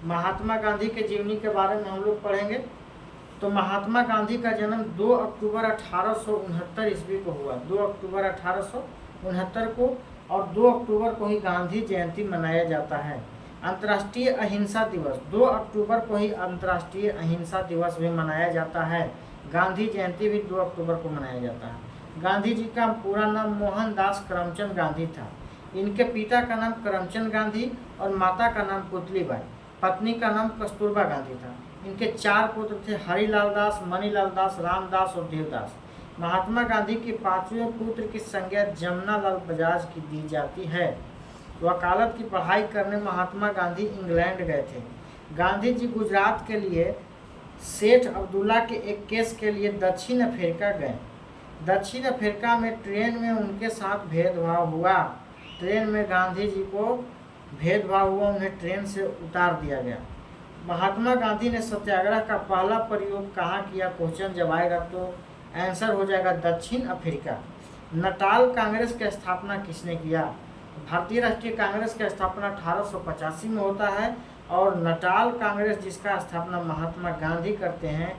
महात्मा गांधी के जीवनी के बारे में हम लोग पढ़ेंगे। तो महात्मा गांधी का जन्म 2 अक्टूबर 1869 ईस्वी को हुआ, 2 अक्टूबर 1869 को, और 2 अक्टूबर को ही गांधी जयंती मनाया जाता है। अंतर्राष्ट्रीय अहिंसा दिवस 2 अक्टूबर को ही अंतर्राष्ट्रीय अहिंसा दिवस भी मनाया जाता है। गांधी जयंती भी 2 अक्टूबर को मनाया जाता है। गांधी जी का पूरा नाम मोहनदास करमचंद गांधी था। इनके पिता का नाम करमचंद गांधी और माता का नाम पुतलीबाई, पत्नी का नाम कस्तूरबा गांधी था। इनके 4 पुत्र थे, हरिलाल दास, मणिलाल दास, रामदास और देवदास। महात्मा गांधी के 5वें पुत्र की संज्ञा जमनालाल बजाज की दी जाती है। वकालत की पढ़ाई करने महात्मा गांधी इंग्लैंड गए थे। गांधी जी गुजरात के लिए सेठ अब्दुल्ला के एक केस के लिए दक्षिण अफ्रीका गए। दक्षिण अफ्रीका में ट्रेन में उनके साथ भेदभाव हुआ। ट्रेन में गांधी जी को भेदभाव हुआ, उन्हें ट्रेन से उतार दिया गया। महात्मा गांधी ने सत्याग्रह का पहला प्रयोग कहाँ किया? क्वेश्चन जब आएगा तो आंसर हो जाएगा दक्षिण अफ्रीका। नटाल कांग्रेस की स्थापना किसने किया? भारतीय राष्ट्रीय कांग्रेस की स्थापना 1885 में होता है, और नटाल कांग्रेस जिसका स्थापना महात्मा गांधी करते हैं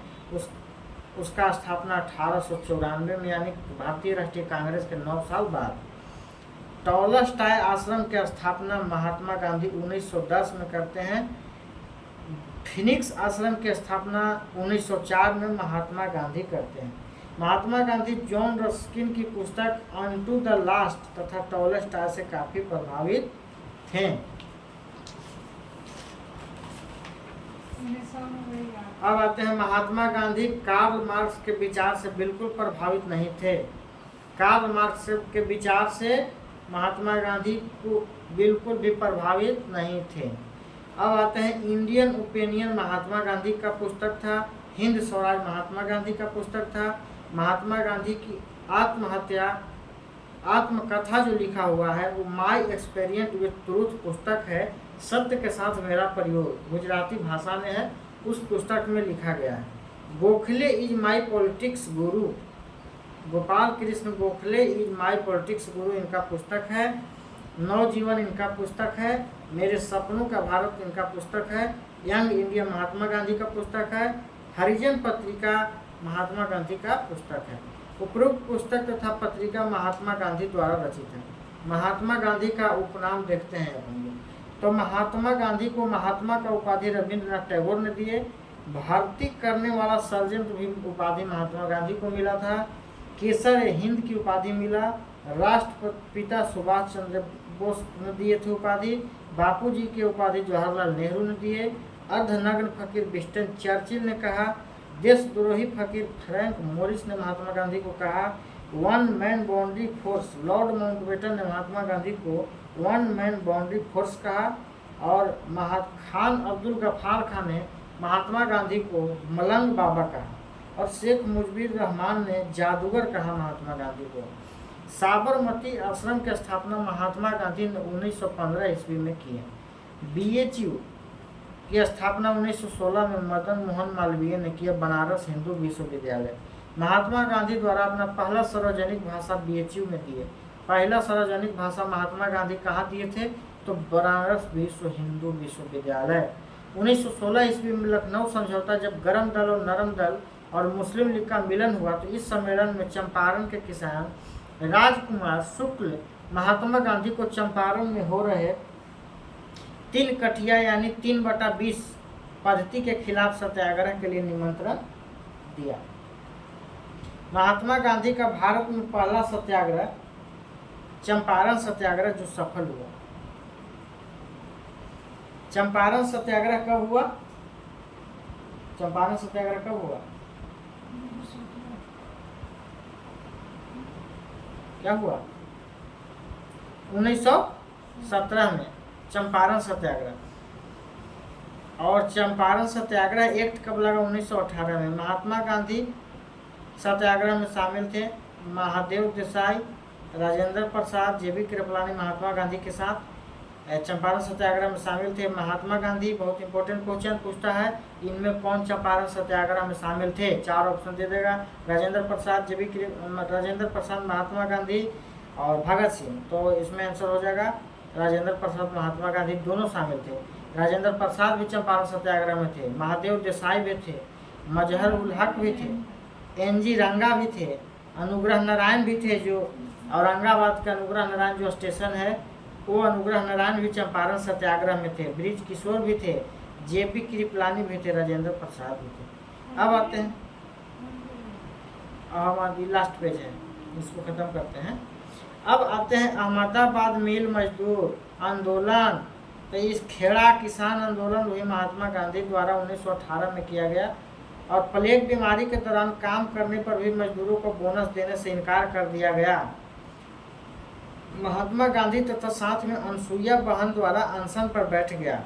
उसका स्थापना 1894 में, यानी भारतीय राष्ट्रीय कांग्रेस के 9 साल बाद। टॉलस्टॉय आश्रम की स्थापना महात्मा गांधी 1910 में करते हैं। फिनिक्स आश्रम की स्थापना 1904 में महात्मा गांधी करते हैं। महात्मा गांधी जॉन रस्किन की पुस्तक अनटू द लास्ट तथा टॉलस्टॉय से काफी प्रभावित थे। अब आते हैं महात्मा गांधी कार्ल मार्क्स के विचार से बिल्कुल प्रभावित नहीं थे। कार्ल मार्क्स के विचार से महात्मा गांधी को बिल्कुल भी प्रभावित नहीं थे। अब आते हैं इंडियन ओपिनियन महात्मा गांधी का पुस्तक था। हिंद स्वराज महात्मा गांधी का पुस्तक था। महात्मा गांधी की आत्मकथा जो लिखा हुआ है वो माई एक्सपीरियंस विद ट्रूथ पुस्तक है। सत्य के साथ मेरा प्रयोग गुजराती भाषा में है, उस पुस्तक में लिखा गया है। Gokhale is my politics Guru, Gopal Krishna Gokhale is my politics गुरु इनका पुस्तक है। नवजीवन इनका पुस्तक है। मेरे सपनों का भारत इनका पुस्तक है। यंग इंडिया महात्मा गांधी का पुस्तक है। हरिजन पत्रिका महात्मा गांधी का पुस्तक है। उपरोक्त पुस्तक तथा पत्रिका महात्मा गांधी द्वारा रचित है। महात्मा गांधी का उपनाम देखते हैं अपन लोग। तो महात्मा गांधी को महात्मा का उपाधि रविंद्रनाथ टैगोर ने दिए। भर्ती करने वाला सर्जेंट भी उपाधि महात्मा गांधी को मिला था। केसर हिंद की उपाधि मिला। राष्ट्रपिता सुभाष चंद्र बोस ने दिए थे उपाधि। बापूजी की उपाधि जवाहरलाल नेहरू ने दिए। अर्धनग्न फकीर विंस्टन चर्चिल ने कहा। देशद्रोही फकीर फ्रैंक मोरिस ने महात्मा गांधी को कहा। One man boundary force Lord Mountbatten ने महात्मा गांधी को वन मैन बाउंड्री फोर्स कहा। और खान अब्दुल गफ्फार खान ने महात्मा गांधी को मलंग बाबा कहा। और शेख मुजीबुर रहमान ने जादूगर कहा महात्मा गांधी को। साबरमती आश्रम की स्थापना महात्मा गांधी ने 1915 ईस्वी में की है। BHU की स्थापना 1916 में मदन मोहन मालवीय ने किया, बनारस हिंदू विश्वविद्यालय। महात्मा गांधी द्वारा अपना पहला सार्वजनिक भाषण BHU में दिए। पहला सार्वजनिक भाषण महात्मा गांधी कहाँ दिए थे? तो बनारस विश्व हिंदू विश्वविद्यालय। 1916 ईस्वी में लखनऊ समझौता, जब गरम दल और नरम दल और मुस्लिम लीग का मिलन हुआ, तो इस सम्मेलन में चंपारण के किसान राजकुमार शुक्ल महात्मा गांधी को चंपारण में हो रहे 3 कठिया यानी 3/20 पद्धति के खिलाफ सत्याग्रह के लिए निमंत्रण दिया। महात्मा गांधी का भारत में पहला सत्याग्रह चंपारण सत्याग्रह जो सफल हुआ। चंपारण सत्याग्रह कब हुआ? चंपारण सत्याग्रह कब हुआ? क्या हुआ? 1917 में चंपारण सत्याग्रह। और चंपारण सत्याग्रह एक्ट कब लगा? 1918 में। महात्मा गांधी सत्याग्रह में शामिल थे। महादेव देसाई, राजेंद्र प्रसाद, JB कृपलानी महात्मा गांधी के साथ चंपारण सत्याग्रह में शामिल थे। महात्मा गांधी बहुत इंपॉर्टेंट क्वेश्चन पूछता है, इनमें कौन चंपारण सत्याग्रह में शामिल थे? 4 ऑप्शन दे देगा। राजेंद्र प्रसाद, राजेंद्र प्रसाद, महात्मा गांधी और भगत सिंह। तो इसमें आंसर हो जाएगा राजेंद्र प्रसाद, महात्मा गांधी दोनों शामिल थे। राजेंद्र प्रसाद भी चंपारण सत्याग्रह में थे, महादेव देसाई भी थे, मजहर उल हक भी थे, एनजी रंगा भी थे, अनुग्रह नारायण भी थे, जो औरंगाबाद का अनुग्रह नारायण जो स्टेशन है वो अनुग्रह नारायण भी चंपारण सत्याग्रह में थे, ब्रिज किशोर भी थे, जेपी कृपलानी भी थे, राजेंद्र प्रसाद भी थे। अब आते हैं, हमारी लास्ट पेज है, इसको खत्म करते हैं। अब आते हैं अहमदाबाद मिल मजदूर आंदोलन। तो इस खेड़ा किसान आंदोलन भी महात्मा गांधी द्वारा 1918 में किया गया और प्लेग बीमारी के दौरान काम करने पर भी मजदूरों को बोनस देने से इनकार कर दिया गया। महात्मा गांधी तथा साथ में अनसुईया बहन द्वारा अनशन पर बैठ गया।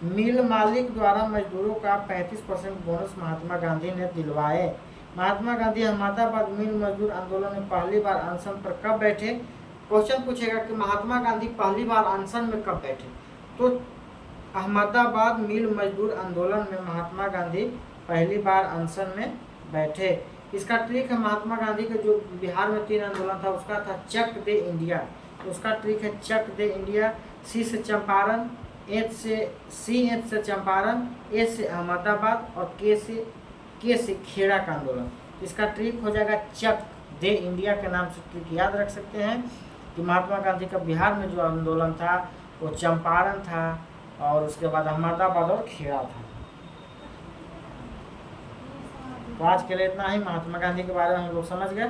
मिल मालिक द्वारा मजदूरों का 35% बोनस महात्मा गांधी ने दिलवाए। महात्मा गांधी अहमदाबाद मिल मजदूर आंदोलन में पहली बार अनशन पर कब बैठे? क्वेश्चन पूछेगा कि महात्मा गांधी पहली बार अनशन में कब बैठे, तो अहमदाबाद मिल मजदूर आंदोलन में महात्मा गांधी पहली बार अनशन में बैठे। इसका ट्रिक है, महात्मा गांधी का जो बिहार में 3 आंदोलन था उसका था चक दे इंडिया, उसका ट्रिक है चक दे इंडिया। सी से चंपारण, एच से चंपारण, ए से अहमदाबाद और के से खेड़ा का आंदोलन। इसका ट्रिक हो जाएगा चक दे इंडिया के नाम से ट्रिक याद रख सकते हैं कि महात्मा गांधी का बिहार में जो आंदोलन था वो चंपारण था और उसके बाद अहमदाबाद और खेड़ा था। तो आज के लिए इतना ही, महात्मा गांधी के बारे में हम लोग समझ गए।